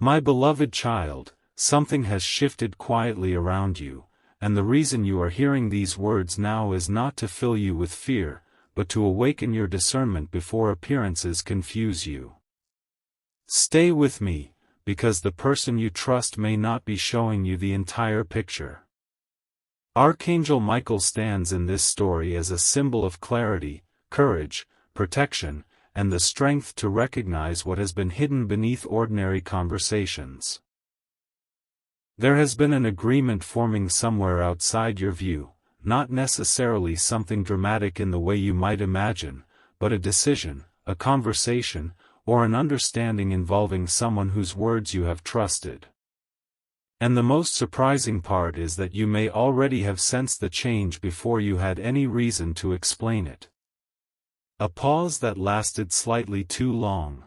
My beloved child, something has shifted quietly around you, and the reason you are hearing these words now is not to fill you with fear, but to awaken your discernment before appearances confuse you. Stay with me, because the person you trust may not be showing you the entire picture. Archangel Michael stands in this story as a symbol of clarity, courage, protection, and the strength to recognize what has been hidden beneath ordinary conversations. There has been an agreement forming somewhere outside your view, not necessarily something dramatic in the way you might imagine, but a decision, a conversation, or an understanding involving someone whose words you have trusted. And the most surprising part is that you may already have sensed the change before you had any reason to explain it. A pause that lasted slightly too long.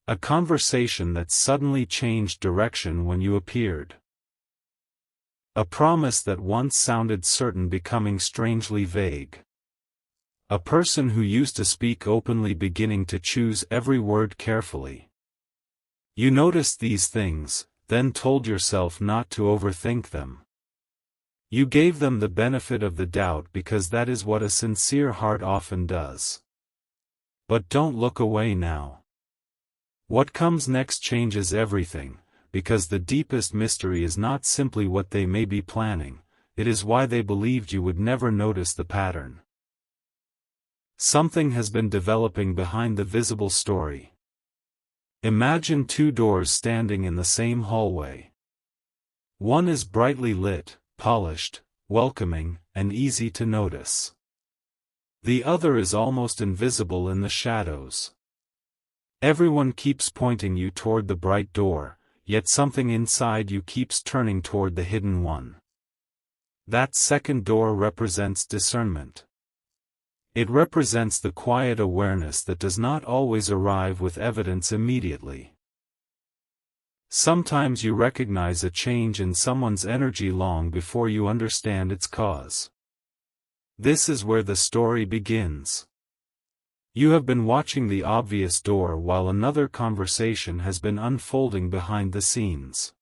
A conversation that suddenly changed direction when you appeared. A promise that once sounded certain becoming strangely vague. A person who used to speak openly beginning to choose every word carefully. You noticed these things, then told yourself not to overthink them. You gave them the benefit of the doubt because that is what a sincere heart often does. But don't look away now. What comes next changes everything, because the deepest mystery is not simply what they may be planning, it is why they believed you would never notice the pattern. Something has been developing behind the visible story. Imagine two doors standing in the same hallway. One is brightly lit, polished, welcoming, and easy to notice. The other is almost invisible in the shadows. Everyone keeps pointing you toward the bright door, yet something inside you keeps turning toward the hidden one. That second door represents discernment. It represents the quiet awareness that does not always arrive with evidence immediately. Sometimes you recognize a change in someone's energy long before you understand its cause. This is where the story begins. You have been watching the obvious door while another conversation has been unfolding behind the scenes.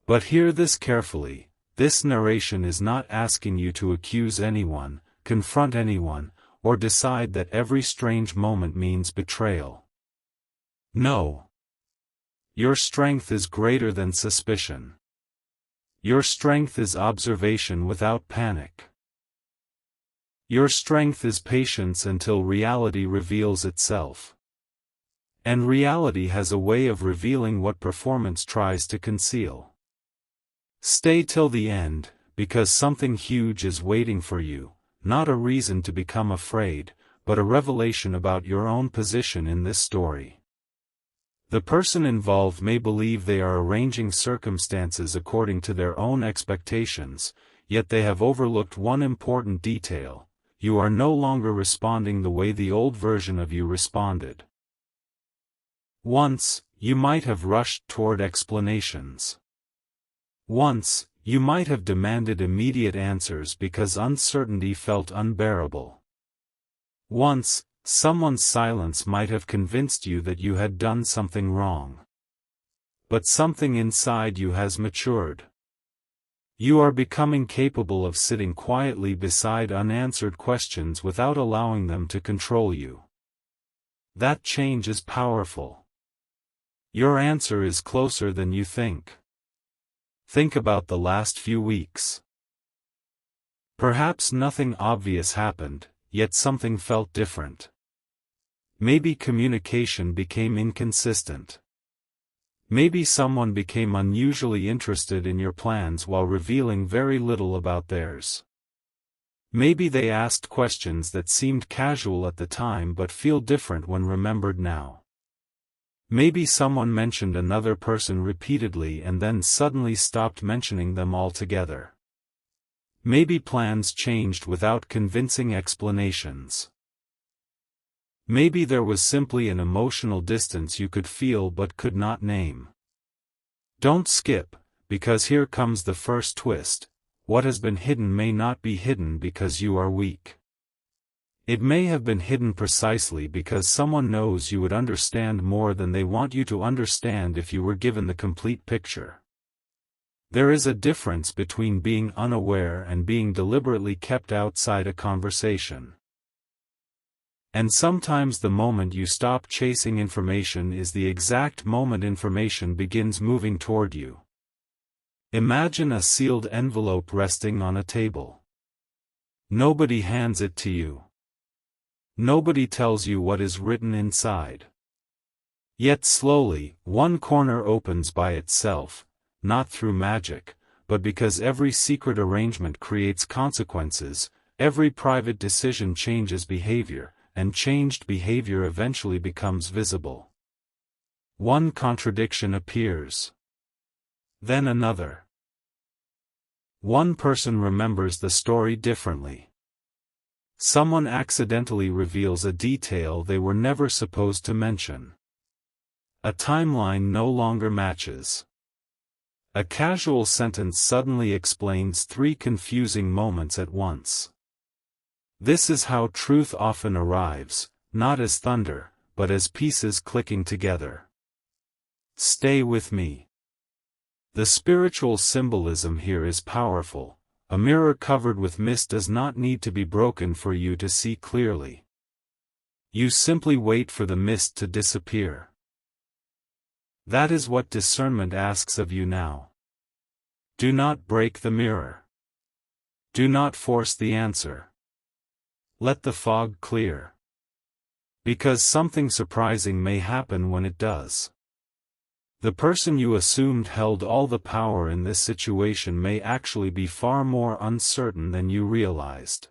But hear this carefully, this narration is not asking you to accuse anyone, confront anyone, or decide that every strange moment means betrayal. No. Your strength is greater than suspicion. Your strength is observation without panic. Your strength is patience until reality reveals itself. And reality has a way of revealing what performance tries to conceal. Stay till the end, because something huge is waiting for you, not a reason to become afraid, but a revelation about your own position in this story. The person involved may believe they are arranging circumstances according to their own expectations, yet they have overlooked one important detail. You are no longer responding the way the old version of you responded. Once, you might have rushed toward explanations. Once, you might have demanded immediate answers because uncertainty felt unbearable. Once, someone's silence might have convinced you that you had done something wrong. But something inside you has matured. You are becoming capable of sitting quietly beside unanswered questions without allowing them to control you. That change is powerful. Your answer is closer than you think. Think about the last few weeks. Perhaps nothing obvious happened, yet something felt different. Maybe communication became inconsistent. Maybe someone became unusually interested in your plans while revealing very little about theirs. Maybe they asked questions that seemed casual at the time but feel different when remembered now. Maybe someone mentioned another person repeatedly and then suddenly stopped mentioning them altogether. Maybe plans changed without convincing explanations. Maybe there was simply an emotional distance you could feel but could not name. Don't skip, because here comes the first twist. What has been hidden may not be hidden because you are weak. It may have been hidden precisely because someone knows you would understand more than they want you to understand if you were given the complete picture. There is a difference between being unaware and being deliberately kept outside a conversation. And sometimes the moment you stop chasing information is the exact moment information begins moving toward you. Imagine a sealed envelope resting on a table. Nobody hands it to you. Nobody tells you what is written inside. Yet slowly, one corner opens by itself, not through magic, but because every secret arrangement creates consequences, every private decision changes behavior, and changed behavior eventually becomes visible. One contradiction appears. Then another. One person remembers the story differently. Someone accidentally reveals a detail they were never supposed to mention. A timeline no longer matches. A casual sentence suddenly explains three confusing moments at once. This is how truth often arrives, not as thunder, but as pieces clicking together. Stay with me. The spiritual symbolism here is powerful. A mirror covered with mist does not need to be broken for you to see clearly. You simply wait for the mist to disappear. That is what discernment asks of you now. Do not break the mirror. Do not force the answer. Let the fog clear. Because something surprising may happen when it does. The person you assumed held all the power in this situation may actually be far more uncertain than you realized.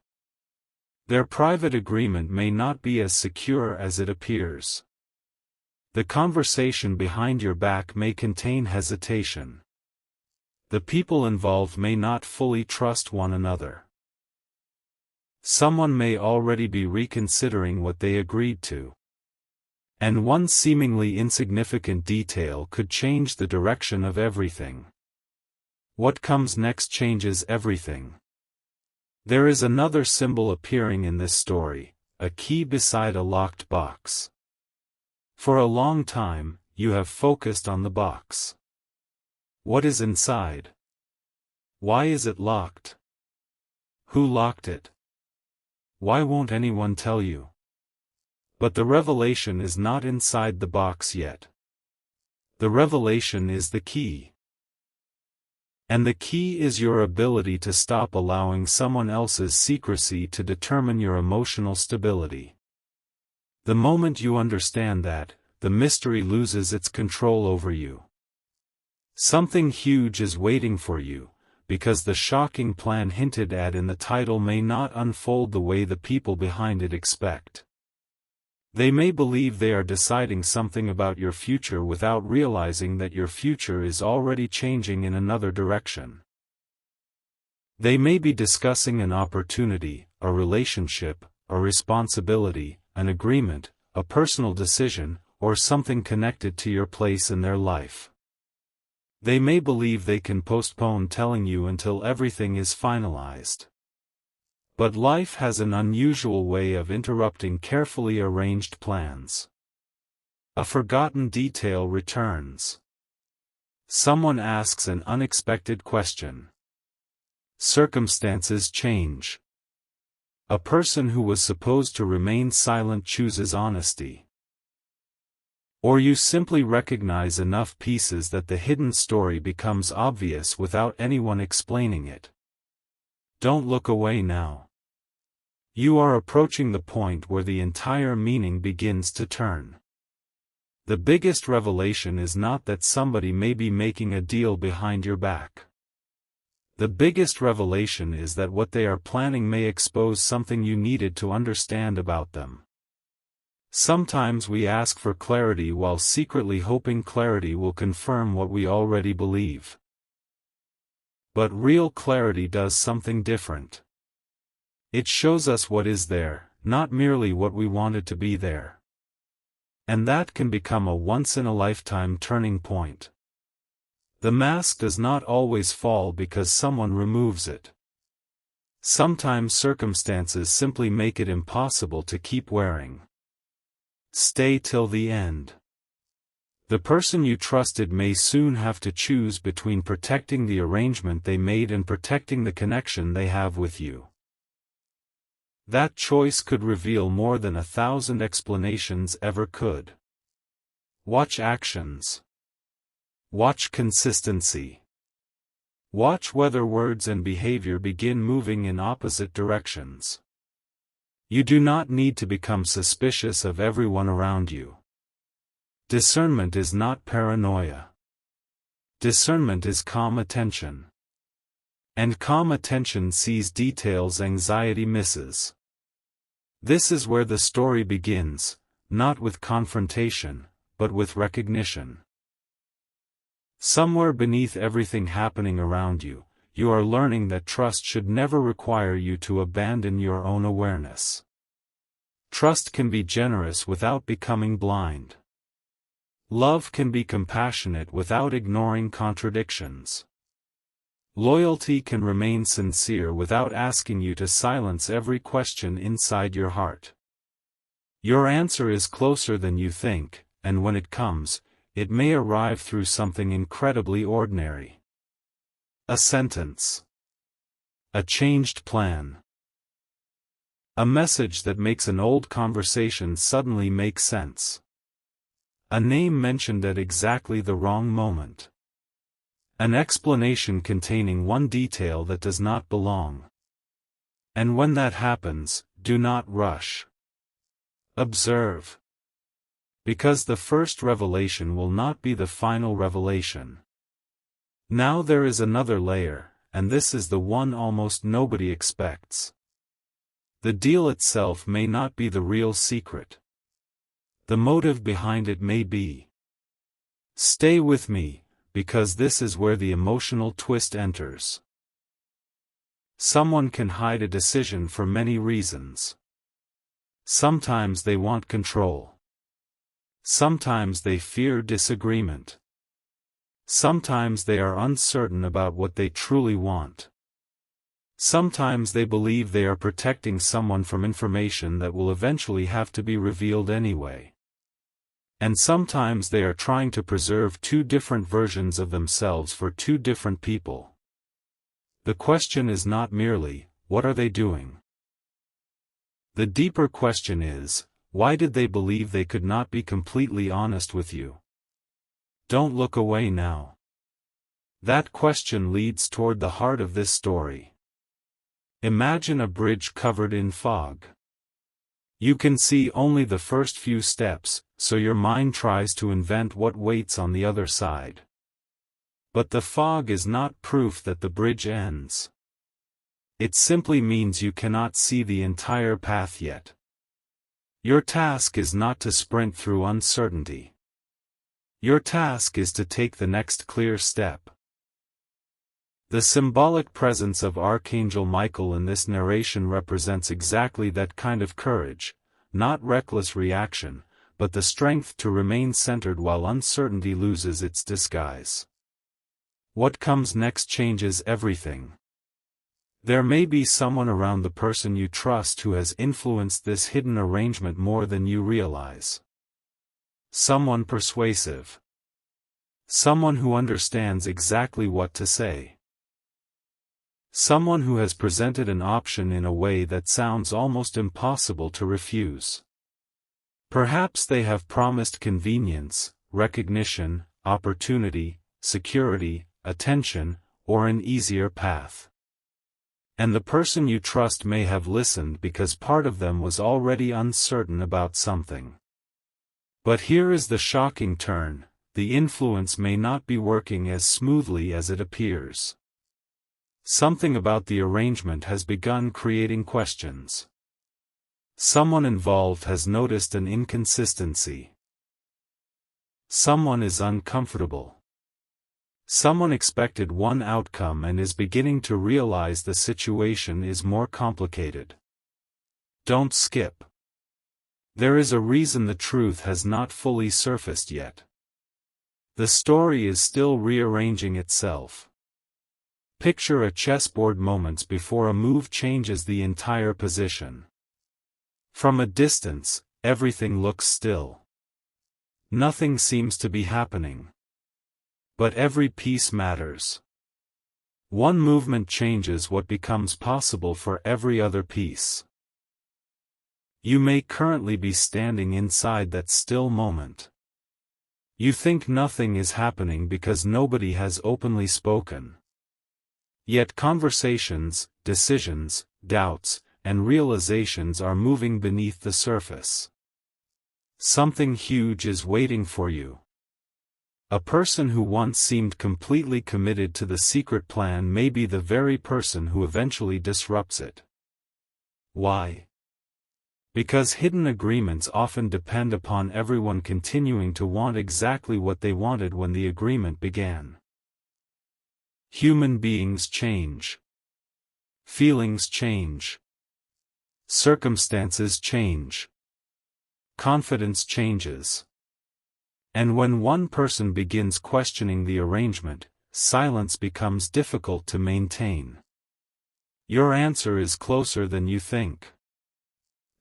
Their private agreement may not be as secure as it appears. The conversation behind your back may contain hesitation. The people involved may not fully trust one another. Someone may already be reconsidering what they agreed to. And one seemingly insignificant detail could change the direction of everything. What comes next changes everything. There is another symbol appearing in this story, a key beside a locked box. For a long time, you have focused on the box. What is inside? Why is it locked? Who locked it? Why won't anyone tell you? But the revelation is not inside the box yet. The revelation is the key. And the key is your ability to stop allowing someone else's secrecy to determine your emotional stability. The moment you understand that, the mystery loses its control over you. Something huge is waiting for you, because the shocking plan hinted at in the title may not unfold the way the people behind it expect. They may believe they are deciding something about your future without realizing that your future is already changing in another direction. They may be discussing an opportunity, a relationship, a responsibility, an agreement, a personal decision, or something connected to your place in their life. They may believe they can postpone telling you until everything is finalized. But life has an unusual way of interrupting carefully arranged plans. A forgotten detail returns. Someone asks an unexpected question. Circumstances change. A person who was supposed to remain silent chooses honesty. Or you simply recognize enough pieces that the hidden story becomes obvious without anyone explaining it. Don't look away now. You are approaching the point where the entire meaning begins to turn. The biggest revelation is not that somebody may be making a deal behind your back. The biggest revelation is that what they are planning may expose something you needed to understand about them. Sometimes we ask for clarity while secretly hoping clarity will confirm what we already believe. But real clarity does something different. It shows us what is there, not merely what we wanted to be there. And that can become a once-in-a-lifetime turning point. The mask does not always fall because someone removes it. Sometimes circumstances simply make it impossible to keep wearing. Stay till the end. The person you trusted may soon have to choose between protecting the arrangement they made and protecting the connection they have with you. That choice could reveal more than 1,000 explanations ever could. Watch actions. Watch consistency. Watch whether words and behavior begin moving in opposite directions. You do not need to become suspicious of everyone around you. Discernment is not paranoia. Discernment is calm attention. And calm attention sees details anxiety misses. This is where the story begins, not with confrontation, but with recognition. Somewhere beneath everything happening around you, you are learning that trust should never require you to abandon your own awareness. Trust can be generous without becoming blind. Love can be compassionate without ignoring contradictions. Loyalty can remain sincere without asking you to silence every question inside your heart. Your answer is closer than you think, and when it comes, it may arrive through something incredibly ordinary. A sentence. A changed plan. A message that makes an old conversation suddenly make sense. A name mentioned at exactly the wrong moment. An explanation containing one detail that does not belong. And when that happens, do not rush. Observe. Because the first revelation will not be the final revelation. Now there is another layer, and this is the one almost nobody expects. The deal itself may not be the real secret. The motive behind it may be. Stay with me, because this is where the emotional twist enters. Someone can hide a decision for many reasons. Sometimes they want control. Sometimes they fear disagreement. Sometimes they are uncertain about what they truly want. Sometimes they believe they are protecting someone from information that will eventually have to be revealed anyway. And sometimes they are trying to preserve two different versions of themselves for two different people. The question is not merely, what are they doing? The deeper question is, why did they believe they could not be completely honest with you? Don't look away now. That question leads toward the heart of this story. Imagine a bridge covered in fog. You can see only the first few steps, so your mind tries to invent what waits on the other side. But the fog is not proof that the bridge ends. It simply means you cannot see the entire path yet. Your task is not to sprint through uncertainty. Your task is to take the next clear step. The symbolic presence of Archangel Michael in this narration represents exactly that kind of courage, not reckless reaction, but the strength to remain centered while uncertainty loses its disguise. What comes next changes everything. There may be someone around the person you trust who has influenced this hidden arrangement more than you realize. Someone persuasive. Someone who understands exactly what to say. Someone who has presented an option in a way that sounds almost impossible to refuse. Perhaps they have promised convenience, recognition, opportunity, security, attention, or an easier path. And the person you trust may have listened because part of them was already uncertain about something. But here is the shocking turn, the influence may not be working as smoothly as it appears. Something about the arrangement has begun creating questions. Someone involved has noticed an inconsistency. Someone is uncomfortable. Someone expected one outcome and is beginning to realize the situation is more complicated. Don't skip. There is a reason the truth has not fully surfaced yet. The story is still rearranging itself. Picture a chessboard moments before a move changes the entire position. From a distance, everything looks still. Nothing seems to be happening. But every piece matters. One movement changes what becomes possible for every other piece. You may currently be standing inside that still moment. You think nothing is happening because nobody has openly spoken. Yet conversations, decisions, doubts, and realizations are moving beneath the surface. Something huge is waiting for you. A person who once seemed completely committed to the secret plan may be the very person who eventually disrupts it. Why? Because hidden agreements often depend upon everyone continuing to want exactly what they wanted when the agreement began. Human beings change. Feelings change. Circumstances change. Confidence changes. And when one person begins questioning the arrangement, silence becomes difficult to maintain. Your answer is closer than you think.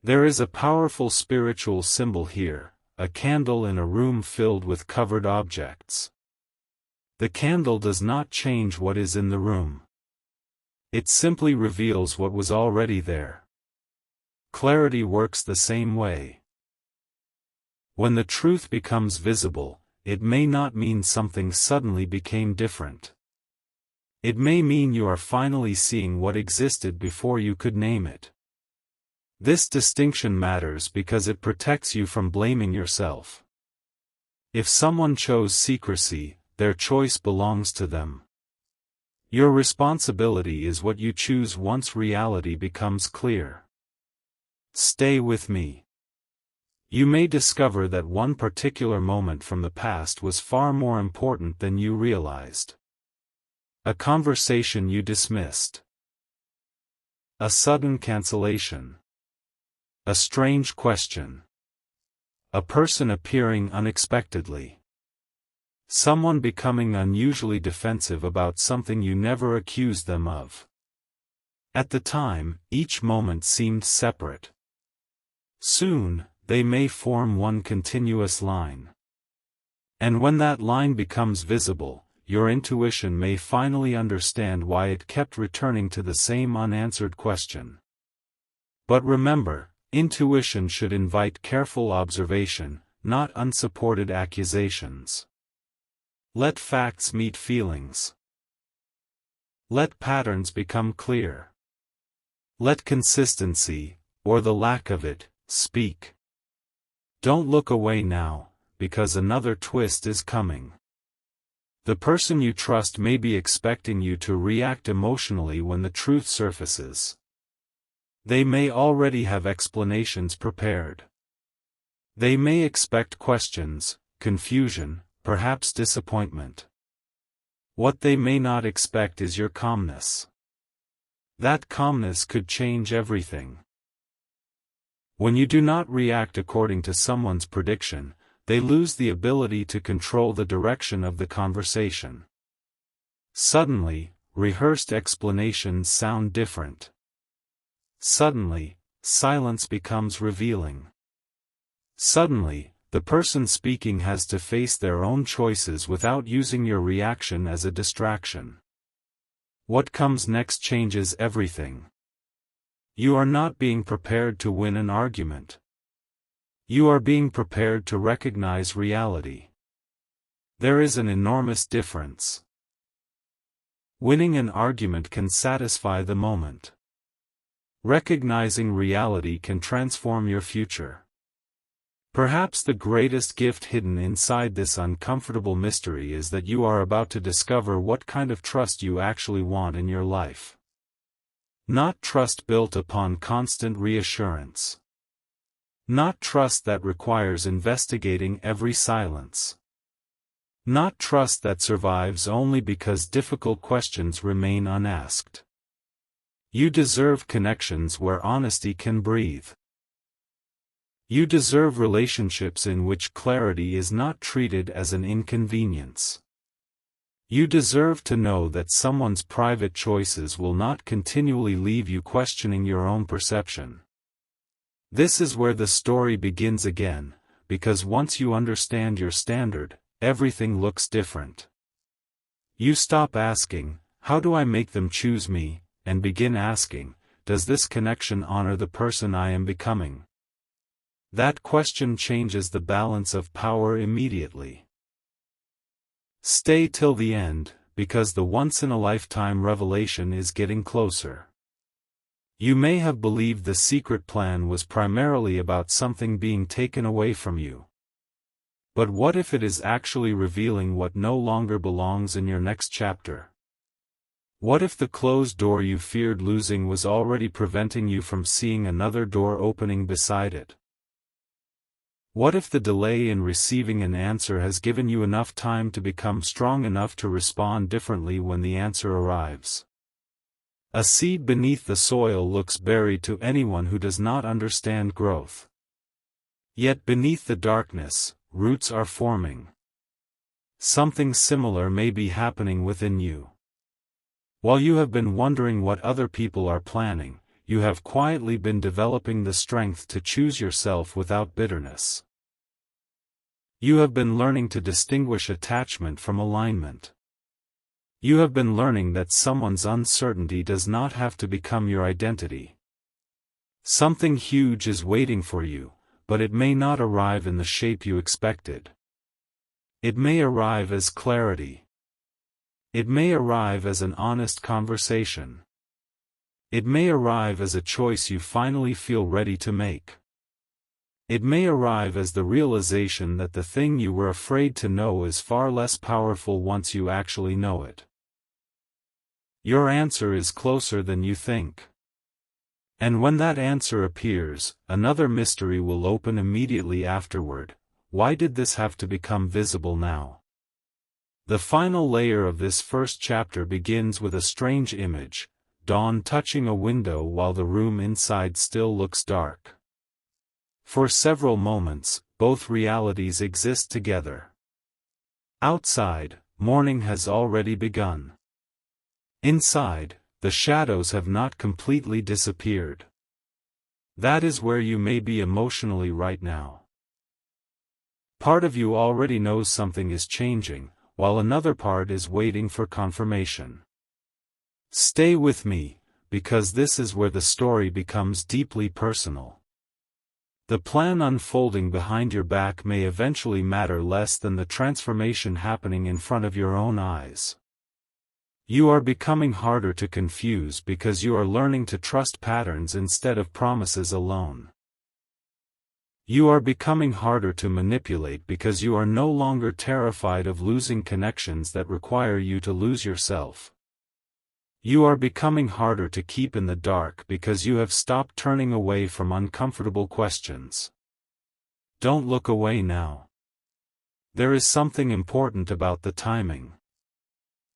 There is a powerful spiritual symbol here, a candle in a room filled with covered objects. The candle does not change what is in the room. It simply reveals what was already there. Clarity works the same way. When the truth becomes visible, it may not mean something suddenly became different. It may mean you are finally seeing what existed before you could name it. This distinction matters because it protects you from blaming yourself. If someone chose secrecy, their choice belongs to them. Your responsibility is what you choose once reality becomes clear. Stay with me. You may discover that one particular moment from the past was far more important than you realized. A conversation you dismissed. A sudden cancellation. A strange question. A person appearing unexpectedly. Someone becoming unusually defensive about something you never accused them of. At the time, each moment seemed separate. Soon, they may form one continuous line. And when that line becomes visible, your intuition may finally understand why it kept returning to the same unanswered question. But remember, intuition should invite careful observation, not unsupported accusations. Let facts meet feelings. Let patterns become clear. Let consistency, or the lack of it, speak. Don't look away now, because another twist is coming. The person you trust may be expecting you to react emotionally when the truth surfaces. They may already have explanations prepared. They may expect questions, confusion, perhaps disappointment. What they may not expect is your calmness. That calmness could change everything. When you do not react according to someone's prediction, they lose the ability to control the direction of the conversation. Suddenly, rehearsed explanations sound different. Suddenly, silence becomes revealing. Suddenly, the person speaking has to face their own choices without using your reaction as a distraction. What comes next changes everything. You are not being prepared to win an argument. You are being prepared to recognize reality. There is an enormous difference. Winning an argument can satisfy the moment. Recognizing reality can transform your future. Perhaps the greatest gift hidden inside this uncomfortable mystery is that you are about to discover what kind of trust you actually want in your life. Not trust built upon constant reassurance. Not trust that requires investigating every silence. Not trust that survives only because difficult questions remain unasked. You deserve connections where honesty can breathe. You deserve relationships in which clarity is not treated as an inconvenience. You deserve to know that someone's private choices will not continually leave you questioning your own perception. This is where the story begins again, because once you understand your standard, everything looks different. You stop asking, "How do I make them choose me?" and begin asking, "Does this connection honor the person I am becoming?" That question changes the balance of power immediately. Stay till the end, because the once-in-a-lifetime revelation is getting closer. You may have believed the secret plan was primarily about something being taken away from you. But what if it is actually revealing what no longer belongs in your next chapter? What if the closed door you feared losing was already preventing you from seeing another door opening beside it? What if the delay in receiving an answer has given you enough time to become strong enough to respond differently when the answer arrives? A seed beneath the soil looks buried to anyone who does not understand growth. Yet beneath the darkness, roots are forming. Something similar may be happening within you. While you have been wondering what other people are planning, you have quietly been developing the strength to choose yourself without bitterness. You have been learning to distinguish attachment from alignment. You have been learning that someone's uncertainty does not have to become your identity. Something huge is waiting for you, but it may not arrive in the shape you expected. It may arrive as clarity. It may arrive as an honest conversation. It may arrive as a choice you finally feel ready to make. It may arrive as the realization that the thing you were afraid to know is far less powerful once you actually know it. Your answer is closer than you think. And when that answer appears, another mystery will open immediately afterward. Why did this have to become visible now? The final layer of this first chapter begins with a strange image, dawn touching a window while the room inside still looks dark. For several moments, both realities exist together. Outside, morning has already begun. Inside, the shadows have not completely disappeared. That is where you may be emotionally right now. Part of you already knows something is changing, while another part is waiting for confirmation. Stay with me, because this is where the story becomes deeply personal. The plan unfolding behind your back may eventually matter less than the transformation happening in front of your own eyes. You are becoming harder to confuse because you are learning to trust patterns instead of promises alone. You are becoming harder to manipulate because you are no longer terrified of losing connections that require you to lose yourself. You are becoming harder to keep in the dark because you have stopped turning away from uncomfortable questions. Don't look away now. There is something important about the timing.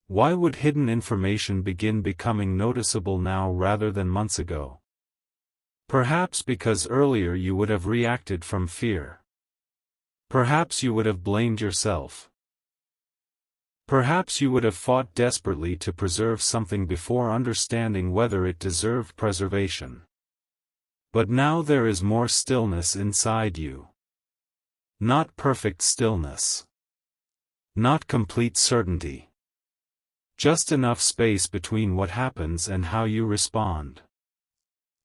Why would hidden information begin becoming noticeable now rather than months ago? Perhaps because earlier you would have reacted from fear. Perhaps you would have blamed yourself. Perhaps you would have fought desperately to preserve something before understanding whether it deserved preservation. But now there is more stillness inside you. Not perfect stillness. Not complete certainty. Just enough space between what happens and how you respond.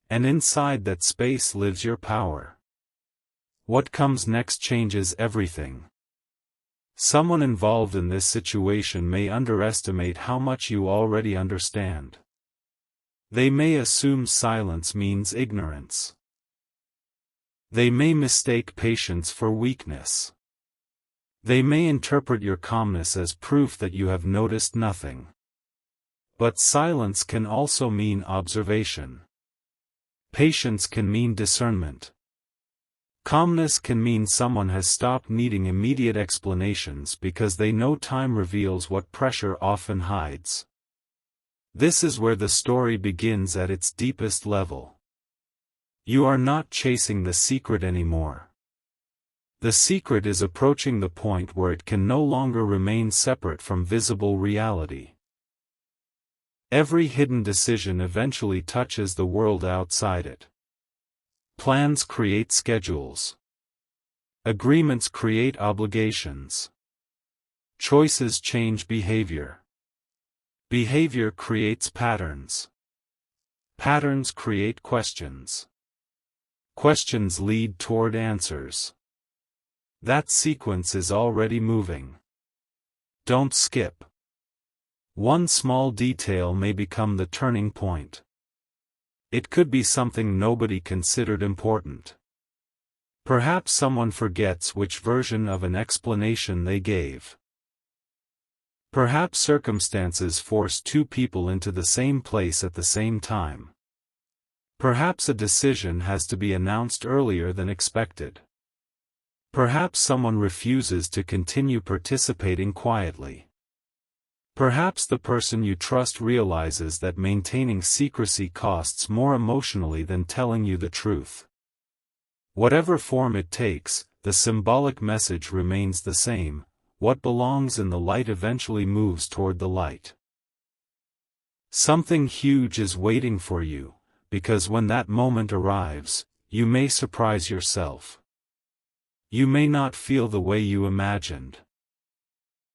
And inside that space lives your power. What comes next changes everything. Someone involved in this situation may underestimate how much you already understand. They may assume silence means ignorance. They may mistake patience for weakness. They may interpret your calmness as proof that you have noticed nothing. But silence can also mean observation. Patience can mean discernment. Calmness can mean someone has stopped needing immediate explanations because they know time reveals what pressure often hides. This is where the story begins at its deepest level. You are not chasing the secret anymore. The secret is approaching the point where it can no longer remain separate from visible reality. Every hidden decision eventually touches the world outside it. Plans create schedules. Agreements create obligations. Choices change behavior. Behavior creates patterns. Patterns create questions. Questions lead toward answers. That sequence is already moving. Don't skip. One small detail may become the turning point. It could be something nobody considered important. Perhaps someone forgets which version of an explanation they gave. Perhaps circumstances force two people into the same place at the same time. Perhaps a decision has to be announced earlier than expected. Perhaps someone refuses to continue participating quietly. Perhaps the person you trust realizes that maintaining secrecy costs more emotionally than telling you the truth. Whatever form it takes, the symbolic message remains the same: what belongs in the light eventually moves toward the light. Something huge is waiting for you, because when that moment arrives, you may surprise yourself. You may not feel the way you imagined.